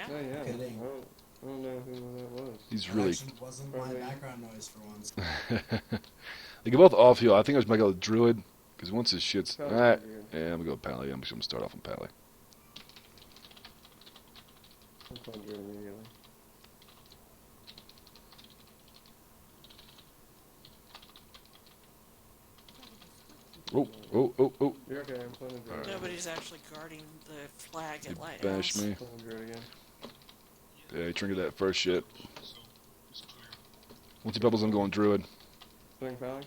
Yeah. No, yeah. Kidding. I don't know who that was. He's That really. actually wasn't my background noise for once. They go both off heal. I think I was gonna go with druid because once his shit's. Pally's Alright. pretty good. Yeah, I'm gonna go with Pally. I'm just gonna start off on Pally. I'm playing druid immediately. Oh, oh, oh, oh. You're okay, I'm playing druid. Alright. Nobody's actually guarding the flag He at Lighthouse. bashed me. Playing druid again. Yeah, he triggered that first shit. So it's clear. Once he bubbles, I'm going druid. Playing Pally?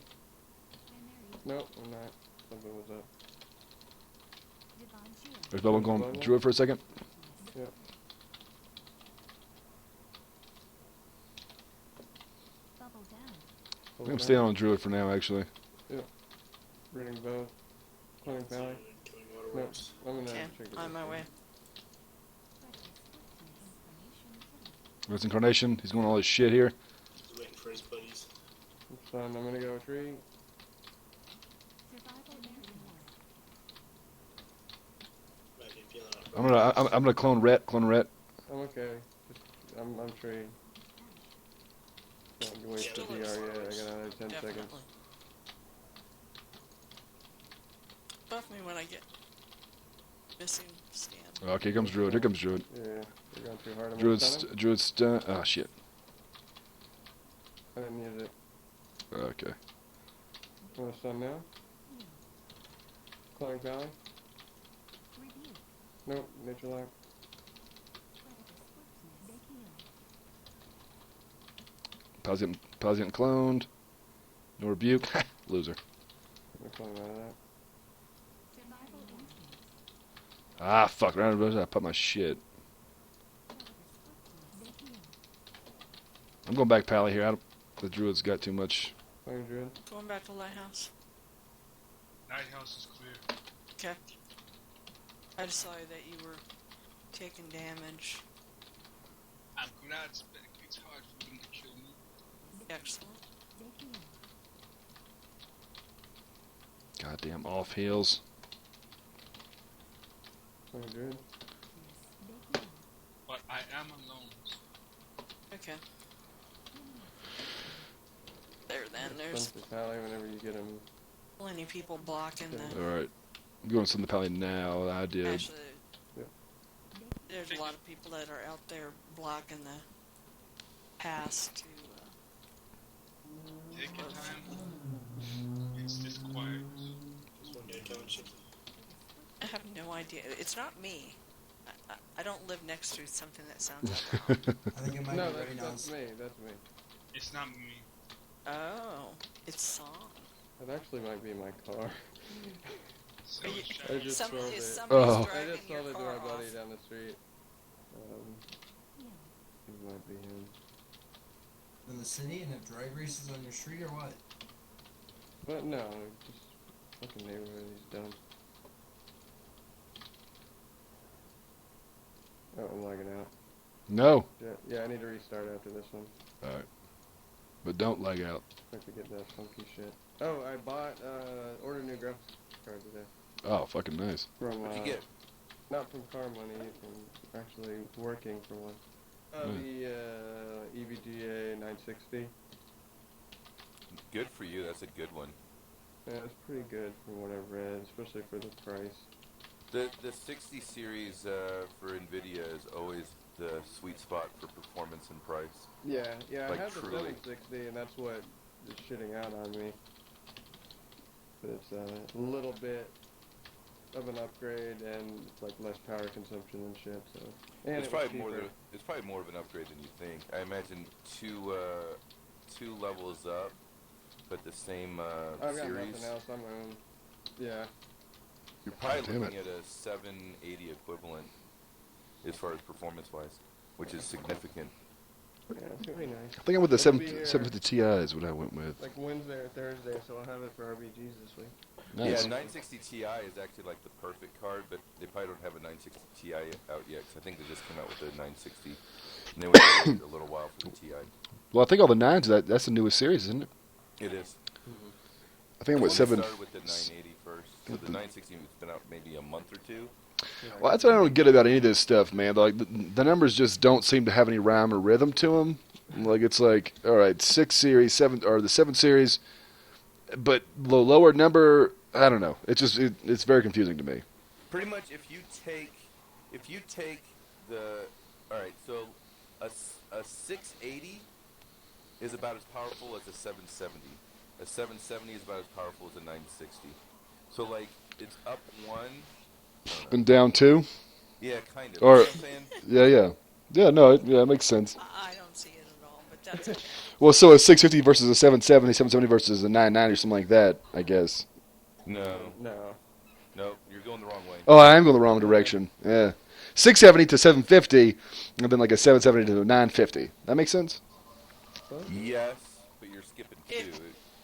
Nope, I'm not. Something was up. There's bubble. I'm going druid for a second. Yep. I think I'm staying on druid for now, actually. Reading both. Playing Pally. Killing Nope, waterworks. I'm gonna Okay, check it on out. my way. There's incarnation. He's going all his shit here. He's waiting for his buddies. It's fine, I'm gonna go retreat. Might be feeling out. I'm gonna clone Rhett. Clone Rhett. I'm okay. Just, I'm treeing. Don't wait for Still DR looks yet, I close. got another 10 seconds. Definitely. Buff me when I get missing stand. Okay, here comes druid. Here comes druid. Yeah, you're going too hard. I'm Druid's stun. Ah, shit. I didn't use it. Okay. Want to stun now? Calling Valley? Nope, nature lock. Pal's getting cloned. No rebuke. Loser. I'm calling out of that. Ah, fuck. I put my shit. I'm going back Pally here. The druid's got too much. Playing Druid. Going back to Lighthouse. Lighthouse is clear. Okay. I just saw that you were taking damage. I'm glad it's hard for them to kill me. Excellent. Goddamn off heals. Playing Druid. But I am alone. Okay. There then, Stun there's for Pally whenever you get him. plenty of people blocking the... Alright. I'm going to send the Pally now. I did. Actually, Yep. there's a lot of people that are out there blocking the pass to... Take your time. It's just quiet. Just one day coming shit. I have no idea. It's not me. I don't live next to something that sounds like that. I think it might No, be right now. that's me, that's me. It's not me. Oh, it's song. That actually might be my car. So Are you- I just Somebody, sold is it. somebody's Oh. I driving just your sold it to car my buddy off. down the street. It might be him. In the city and have drag races on your street or what? But no, just fucking neighborhood, he's dumb. Oh, I'm lagging out. No. Yeah, I need to restart after this one. Alright. But don't lag out. I have to get that funky shit. Oh, I bought, ordered a new graphics card today. Oh, fucking nice. From, What'd you get? not from car money, from actually working for one. The, EVGA 960. Good for you. That's a good one. Yeah, it's pretty good from what I've read, especially for the price. The 60 series for NVIDIA is always the sweet spot for performance and price. Yeah, I Like, have the truly. 760, and that's what is shitting out on me. But it's a little bit of an upgrade and like less power consumption and shit. So and It's it was probably more cheaper. it's probably more of an upgrade than you think. I imagine two levels up, but the same I've got series. nothing else on my own. Yeah, You're probably Damn looking at a 780 equivalent as far as performance wise, which is significant. yeah, it's gonna be nice. I think I went with the It'll be here 750 Ti is what I went with. Like Wednesday or Thursday, so I'll have it for RBGs this week. Nice. Yeah, 960 Ti is actually like the perfect card, but they probably don't have a 960 Ti out yet, because I think they just came out with a 960, and they wait a little while for the Ti. Well, I think all the 9s, that's the newest series, isn't it? It is. I think I went Well, they 7... started with the 980 first, so the 960 has been out maybe a month or two, Well, that's what I don't get about any of this stuff, man. Like the numbers just don't seem to have any rhyme or rhythm to them. Like it's like, all right, 6 series, 7 or the 7 series, but the lower number, I don't know. It's just it's very confusing to me. Pretty much, if you take the, all right, so a 680 is about as powerful as a 770. A 770 is about as powerful as a 960. So like it's up one. And down 2. Yeah, kind of. Or You know what I'm saying? yeah. No, it makes sense. I don't see it at all, but that's okay. Well, so a 650 versus a 770, 770 versus a 990 or something like that, I guess. No, No. you're going the wrong way. Oh, I am going the wrong direction. Yeah. 670 to 750, and then like a 770 to a 950. That makes sense? Yes, but you're skipping 2. It- It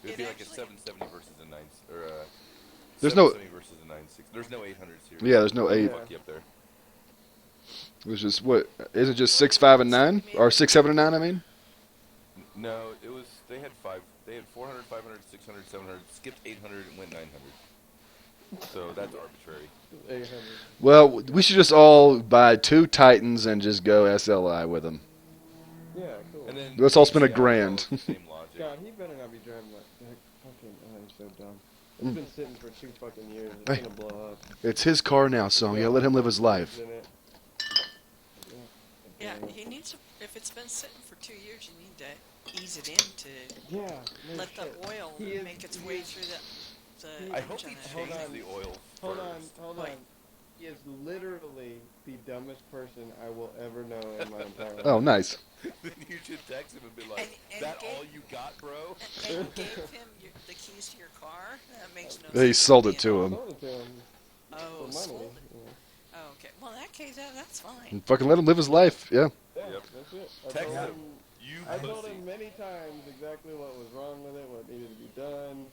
would it be like a actually- 770 versus a 9 or a There's no- 770 versus a 960. There's no 800 series. Yeah, there's no 8. Fuck you up there. It was just, what, isn't it just 6, 5, and 9? Or 6, 7, and 9, I mean? No, it was. They had 5. They had 400, 500, 600, 700. Skipped 800 and went 900. So that's arbitrary. 800. Well, we should just all buy 2 Titans and just go SLI with them. Yeah, cool. And then Let's all spend yeah, $1,000. Same logic. God, he better not be driving that fucking. Oh, he's so dumb. It's been sitting for 2 fucking years. It's Hey. gonna blow up. It's his car now, so yeah, let him live his life. In it. Yeah, he needs to, if it's been sitting for 2 years, you need to ease it in to Yeah. No let shit. the oil He is- make its he way is- through the I hope engine. he Hold changes on. the oil Hold on, first. hold Wait. on. He is literally the dumbest person I will ever know in my entire life. Oh, nice. Then you should text him and be like, And "That gave- all you got, bro?" And gave him the keys to your car? That makes no He sense. sold me it at to all. him. Sold it to him Oh, for money. sold it. Oh, okay. Well, in that case, that's fine. And fucking let him live his life, yeah. Yeah, Yep. that's it. Text told him. You I told pussy. him many times exactly what was wrong with it, what needed to be done,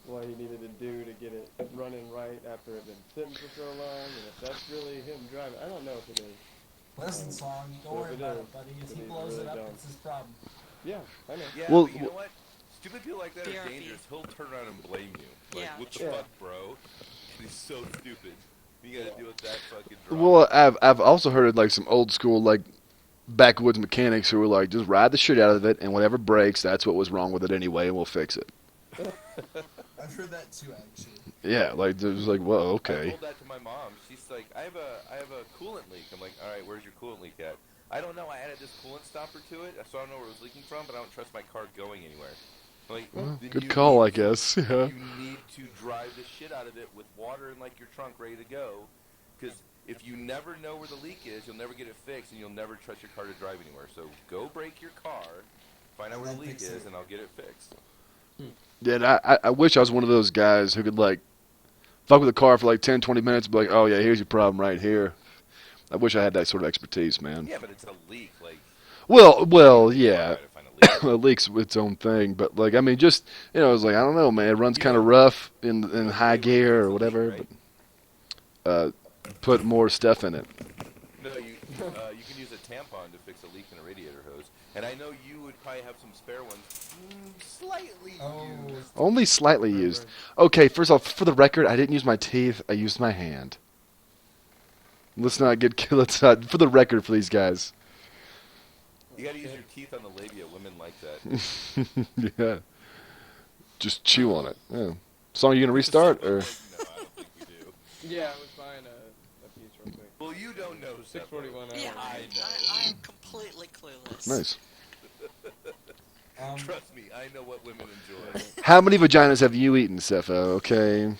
what he needed to do to get it running right after it had been sitting for so long, and if that's really him driving. I don't know if it is. Listen, Song, don't If worry it about is, it, buddy. If then he he's blows really it up, dumb. it's his problem. Yeah, I know. Yeah, Well, but you know what? Stupid people like that are BRB. dangerous. He'll turn around and blame you. Like, Yeah. what the Yeah. fuck, bro? He's so stupid. You gotta deal with that fucking drama. Well, I've also heard like some old school like backwoods mechanics who were like, just ride the shit out of it, and whatever breaks, that's what was wrong with it anyway, and we'll fix it. I've heard that too, actually. Yeah, like it was like, well, I okay. told that to my mom. She's like, I have a coolant leak. I'm like, all right, where's your coolant leak at? I don't know. I added this coolant stopper to it, so I don't know where it was leaking from, but I don't trust my car going anywhere. I'm like, Well, then good you call, need- I guess. Yeah. You need to drive the shit out of it with water in like your trunk ready to go, because if you never know where the leak is, you'll never get it fixed, and you'll never trust your car to drive anywhere. So go break your car, find out where the And leak fix is, it. and I'll get it fixed. Yeah, and I wish I was one of those guys who could like fuck with a car for like 10, 20 minutes and be like, oh yeah, here's your problem right here. I wish I had that sort of expertise, man. Yeah, but it's a leak. Like, Well, yeah. try to find a leak. A leak's its own thing, but like I mean, just I was like, I don't know, man. It runs kind of rough in high gear or whatever. Right? But put more stuff in it. No, you can use a tampon to fix a leak in a radiator hose, and I know you would probably have some spare ones, slightly used. Only slightly used. Okay, first off, for the record, I didn't use my teeth. I used my hand. Let's not get. Let's not. For the record, for these guys. You gotta use your teeth on the labia. Women like that. Yeah. Just chew on it. Yeah. So, are you gonna restart or? No, I don't think we do. Yeah, I was buying a piece real quick. Well, you don't know. 641 Yeah, hours. I know. I'm completely clueless. Nice. Trust me, I know what women enjoy. How many vaginas have you eaten, Cepha? Okay.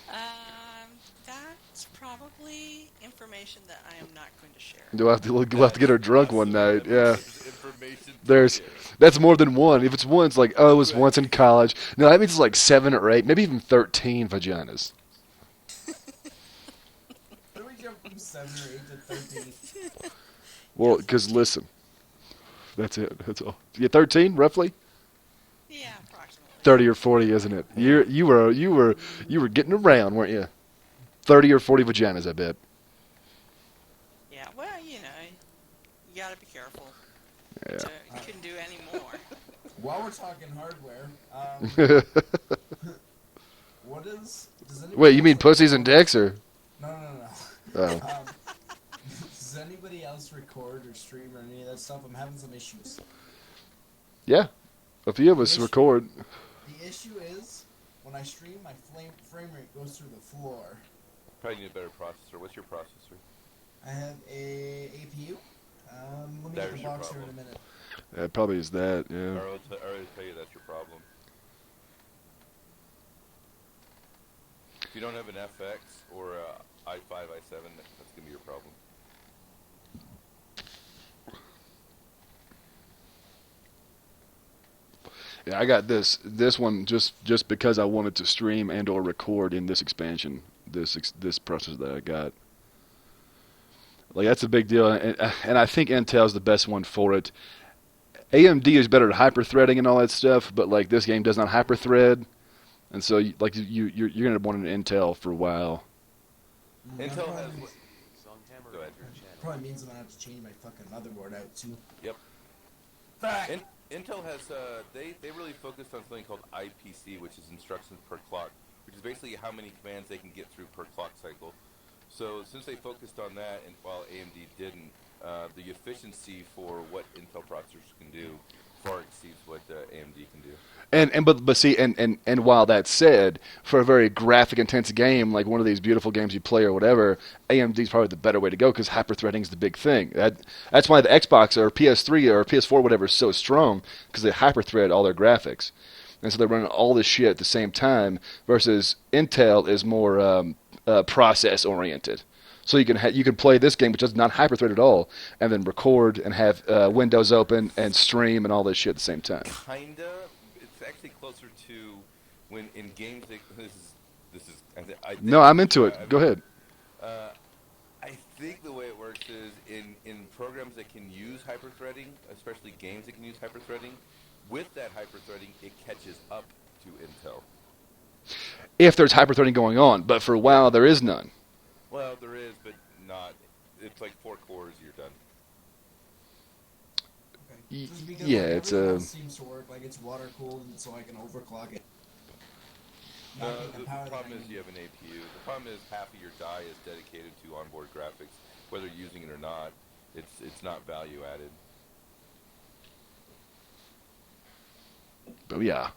That's probably information that I am not going to share. We'll have to get her drunk one night. Yeah. Information to There's. share. That's more than one. If it's one, it's like, oh, it was once in college. No, that means it's like 7 or 8, maybe even 13 vaginas. How do we jump from 7 or 8 to 13? Well, because listen, that's it. That's all. Yeah, 13 roughly. Yeah, approximately. 30 or 40, isn't it? You were getting around, weren't you? 30 or 40 vaginas, I bet. Yeah, well, you gotta be careful. Yeah. So you couldn't do any more. While we're talking hardware, what is... Does anybody Wait, you mean else- pussies and dicks, or? No. Oh. anybody else record or stream or any of that stuff, I'm having some issues. Yeah, a few of us record. The issue is, when I stream, my frame rate goes through the floor. Probably need a better processor. What's your processor? I have a APU. Let me There's get the your box here in a problem. minute. It probably is that, yeah. I already tell you that's your problem. If you don't have an FX or a i5, i7, that's gonna be your problem. Yeah, I got this one just because I wanted to stream and or record in this expansion. This processor that I got. Like that's a big deal, and I think Intel's the best one for it. AMD is better at hyper-threading and all that stuff, but like this game does not hyper-thread, and so you're gonna want an Intel for a while. Intel has. Go ahead. Probably means I'm gonna have to change my fucking motherboard out too. Yep. Intel has they really focused on something called IPC, which is instructions per clock, which is basically how many commands they can get through per clock cycle. So since they focused on that, and while AMD didn't, the efficiency for what Intel processors can do far exceeds what AMD can do. But see, and while that's said, for a very graphic intense game like one of these beautiful games you play or whatever, AMD is probably the better way to go because hyper-threading is the big thing. That's why the Xbox or PS3 or PS4 or whatever is so strong, because they hyper-thread all their graphics, and so they're running all this shit at the same time. Versus Intel is more process oriented. So you can play this game, which does not hyper-thread at all, and then record and have windows open and stream and all this shit at the same time. Kinda. It's actually closer to when in games. This is. I think, No, I'm into it. Go ahead. I think the way it works is in programs that can use hyper-threading, especially games that can use hyper-threading, with that hyper-threading, it catches up to Intel. If there's hyper-threading going on, but for a while there is none. Well, there is, but not. It's like 4 cores, you're done. Okay. Just because Yeah, like, it's everything else seems to work like it's water cooled, and so I can overclock it. The problem is you have an APU. The problem is half of your die is dedicated to onboard graphics, whether you're using it or not. It's not value added. But yeah.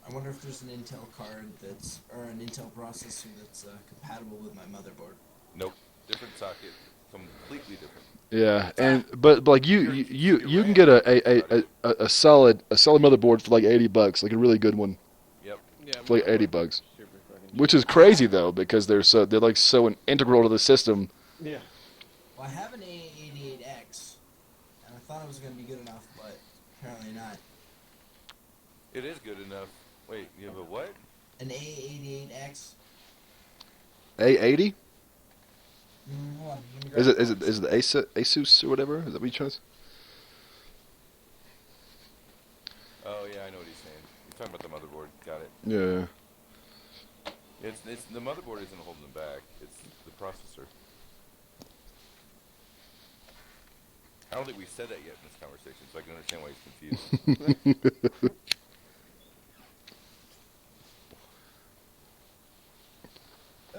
I wonder if there's an Intel card or an Intel processor that's compatible with my motherboard. Nope, different socket, completely different. Yeah, but like you can get a solid motherboard for like $80, like a really good one. Yep. Yeah, For like $80, super fucking which is crazy though because they're like so integral to the system. Yeah. Well, I have an A88X, and I thought it was going to be good enough, but apparently not. It is good enough. Wait, you have a what? An A88X. A80? Hold on, let me grab Is the it the Asus or whatever? Is that what you chose? Oh yeah, I know what he's saying. He's talking about the motherboard. Got it. Yeah. It's the motherboard isn't holding them back. It's the processor. I don't think we said that yet in this conversation, so I can understand why he's confused.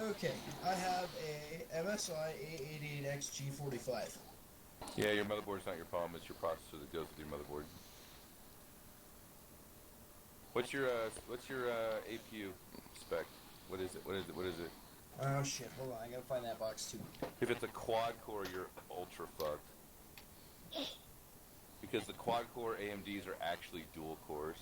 Okay, I have a MSI A88X G45. Yeah, your motherboard's not your problem. It's your processor that goes with your motherboard. What's your APU spec? What is it? Oh shit, hold on, I gotta find that box too. If it's a quad core, you're ultra fucked. Because the quad core AMDs are actually dual cores.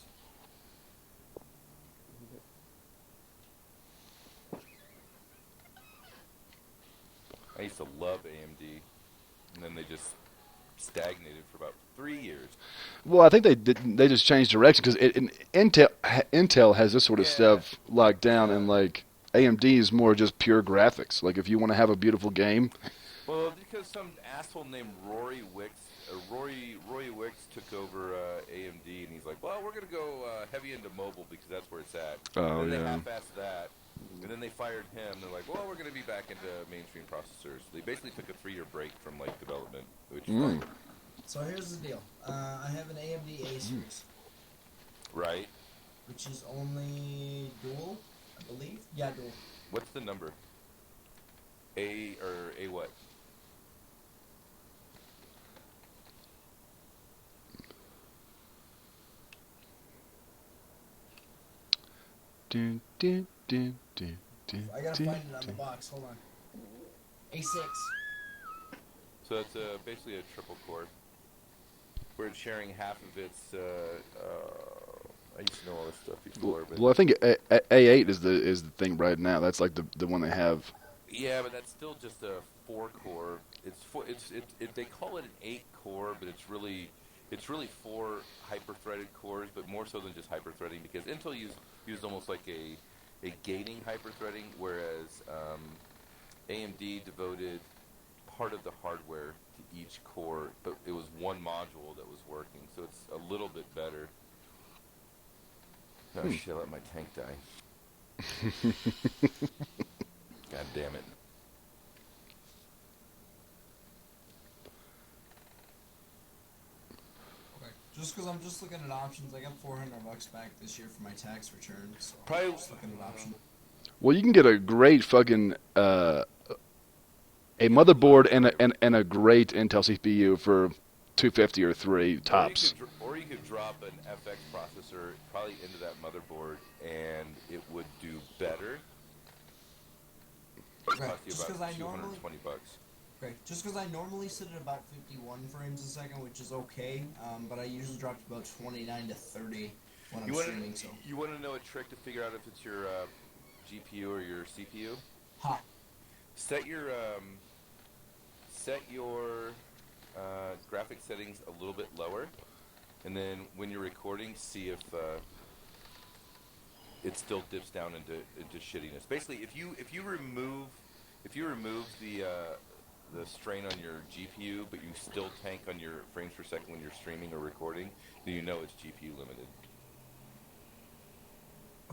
I used to love AMD, and then they just stagnated for about 3 years. Well, I think they just changed direction because Intel has this sort of stuff locked down, and like AMD is more just pure graphics. Like if you want to have a beautiful game. Well, because some asshole named Rory Wicks took over AMD, and he's like, well, we're going to go heavy into mobile because that's where it's at. Oh, and then yeah. they half-assed that, and then they fired him. They're like, well, we're going to be back into mainstream processors. They basically took a 3-year break from like development, which is fine. So here's the deal. I have an AMD A series. Right. Which is only dual, I believe. Yeah, dual. What's the number? A what? I gotta find it on the box. Hold on. A6. So it's basically a triple core. Where it's sharing half of its. I used to know all this stuff before, but Well, I think A8 is the thing right now. That's like the one they have. yeah, but that's still just a 4-core. They call it an 8-core, but it's really 4 hyper-threaded cores, but more so than just hyper-threading because Intel used almost like a gating hyper-threading, whereas AMD devoted part of the hardware to each core, but it was one module that was working, so it's a little bit better. Oh shit, I let my tank die. God damn it. Okay. Just because I'm just looking at options, I got $400 back this year for my tax return, so Probably- I'm just looking at options. Well, you can get a great fucking a motherboard and a great Intel CPU for $250 or $3 tops. Or you could drop an FX processor probably into that motherboard, and it would do better. It Right, cost you just 'cause about I normally- $220. Okay, just because I normally sit at about 51 frames a second, which is okay, but I usually drop to about 29 to 30 when I'm streaming, so. You want to know a trick to figure out if it's your GPU or your CPU? Ha! Set your graphic settings a little bit lower, and then when you're recording, see if it still dips down into shittiness. Basically, if you remove the strain on your GPU, but you still tank on your frames per second when you're streaming or recording, then you know it's GPU limited.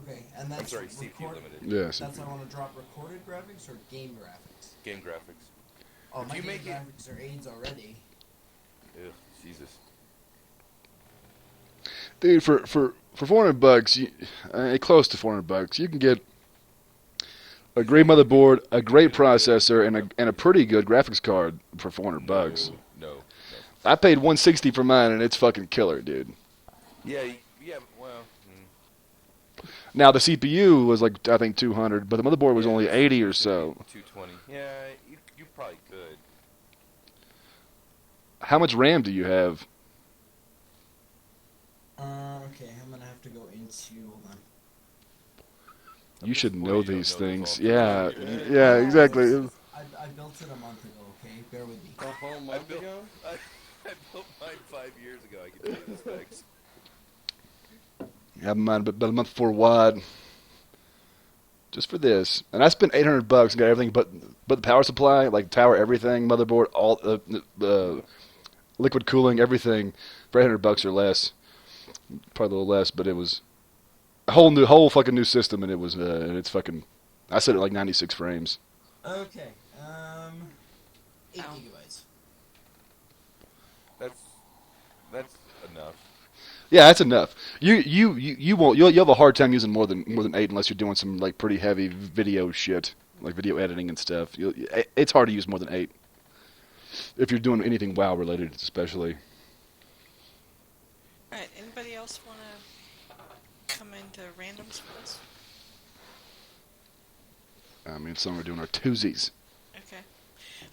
Okay, and that's I'm sorry, CPU limited. Yeah, That's CPU. I want to drop recorded graphics or game graphics? Game graphics. Oh, If my you game make it- graphics are AIDS already. Ugh, Jesus. Dude, for $400, close to $400, you can get a great motherboard, a great processor, and a pretty good graphics card for $400. No. I paid $160 for mine, and it's fucking killer, dude. Yeah, well. Now the CPU was like I think $200, but the motherboard was only $80 or so. 220. Yeah, you probably could. How much RAM do you have? Okay, I'm gonna have to go into. Hold on. You should know You don't these know things. all. Yeah, yeah, exactly. I built it a month ago. Okay, bear with me. A whole month ago? I built mine 5 years ago. I can tell you the specs. I have mine about a month before wide, just for this, and I spent $800 and got everything but the power supply, like tower, everything, motherboard, all the liquid cooling, everything, for $800 or less. Probably a little less, but it was a whole fucking new system, and it was and it's fucking. I set it like 96 frames. Okay, 8 Ow. gigabytes. That's enough. Yeah, that's enough. You won't. You'll have a hard time using more than 8 unless you're doing some like pretty heavy video shit, like video editing and stuff. It's hard to use more than 8 if you're doing anything WoW related, especially. Alright, anybody else want to come into randoms for us? I mean, some are doing our twosies. Okay.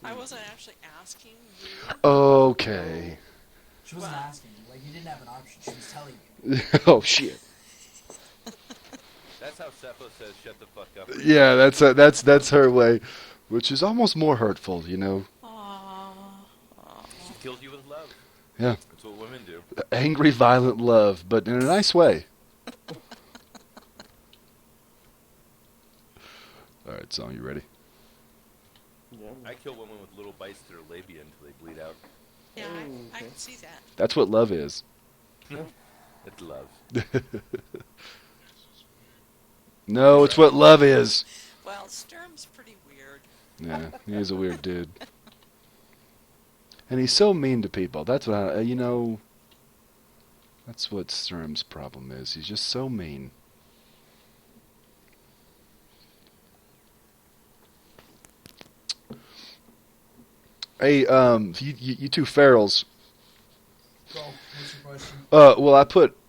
I wasn't actually asking you. Okay. She wasn't Wow. asking. Like, you didn't have an option. She was telling you. Oh shit. That's how Seppo says shut the fuck up. Yeah, that's her way, which is almost more hurtful, you know. Aww. She kills you with love. Yeah. That's what women do. Angry, violent love, but in a nice way. All right, Song, you ready? Yeah. I kill women with little bites to their labia until they bleed out. Yeah, I Okay. can see that. That's what love is. It's love. No, it's what love is. Well, Sturm's pretty weird. Yeah, he's a weird dude. And he's so mean to people. That's what that's what Sturm's problem is. He's just so mean. Hey, you two ferals. Go. What's your question? Well,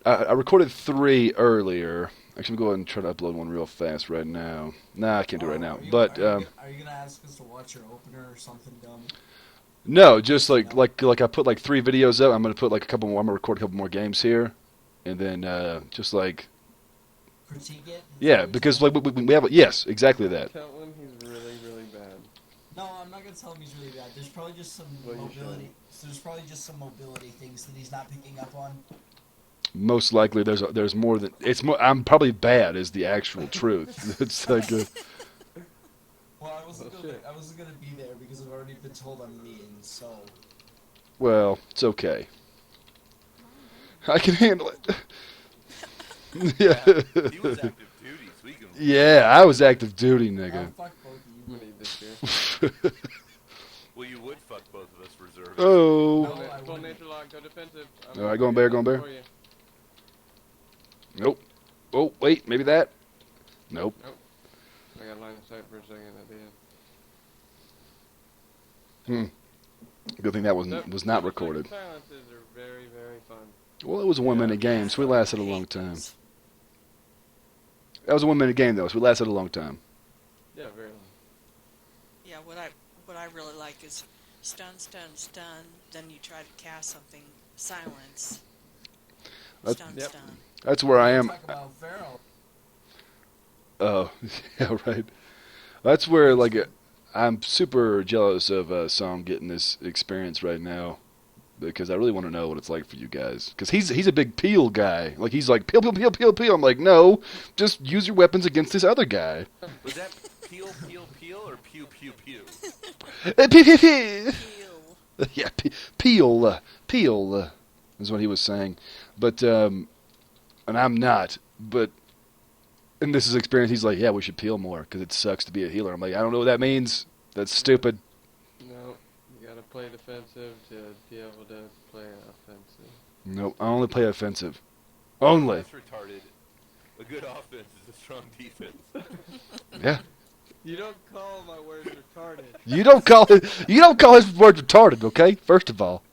I recorded 3 earlier. Actually, I'm go ahead and try to upload one real fast right now. Nah, I can't do it right now. Are you, But are you gonna ask us to watch your opener or something dumb? no, just like I put like 3 videos up. I'm gonna put like a couple more. I'm gonna record a couple more games here, and then just like Critique it? yeah, because like we have yes, exactly that. Tell him he's really, really bad. No, I'm not gonna tell him he's really bad. There's probably just some Well, you mobility. So there's probably just some mobility things that he's not picking up on. Most likely, there's more than it's more. I'm probably bad is the actual truth. It's like Well, I wasn't Oh, gonna. shit. I wasn't gonna be there because I've already been told I'm mean. So well, it's okay. I can handle it. Yeah, yeah. he was active duty, so he can. Yeah, I was active duty, nigga. fuck both of I'm you. gonna eat this here. Well, you would fuck both of us reservists. Oh. No, I Full wouldn't. nature lock, go defensive. All right, going bear, going bear. For you. Nope. Oh, wait, maybe that. Nope. I got line of sight for a second at the end. Good thing that was not 2 recorded. second silences are very, very fun. Well, it was a 1 minute game, so we lasted a long time. That was a 1 minute game though, so we lasted a long time. Yeah, very long. Yeah, what I really like is stun, stun, stun. Then you try to cast something, silence. Stun, Yep. stun. That's where I am. Talk about Pharaoh. Oh, yeah, right. That's where like I'm super jealous of Song getting this experience right now. Because I really want to know what it's like for you guys. Because he's a big peel guy. Like, he's like, peel, peel, peel, peel, peel. I'm like, no, just use your weapons against this other guy. Was that peel, peel, peel, or pew, pew, pew? Peel, peel, peel. Heal. Yeah, peel, is what he was saying. But, and I'm not. But, in this experience, he's like, yeah, we should peel more. Because it sucks to be a healer. I'm like, I don't know what that means. That's stupid. No, you gotta play defensive to be able to play offensive. Nope, I only play offensive. Only. That's retarded. A good offense is a strong defense. Yeah. You don't call my words retarded. You don't call his words retarded, okay? First of all.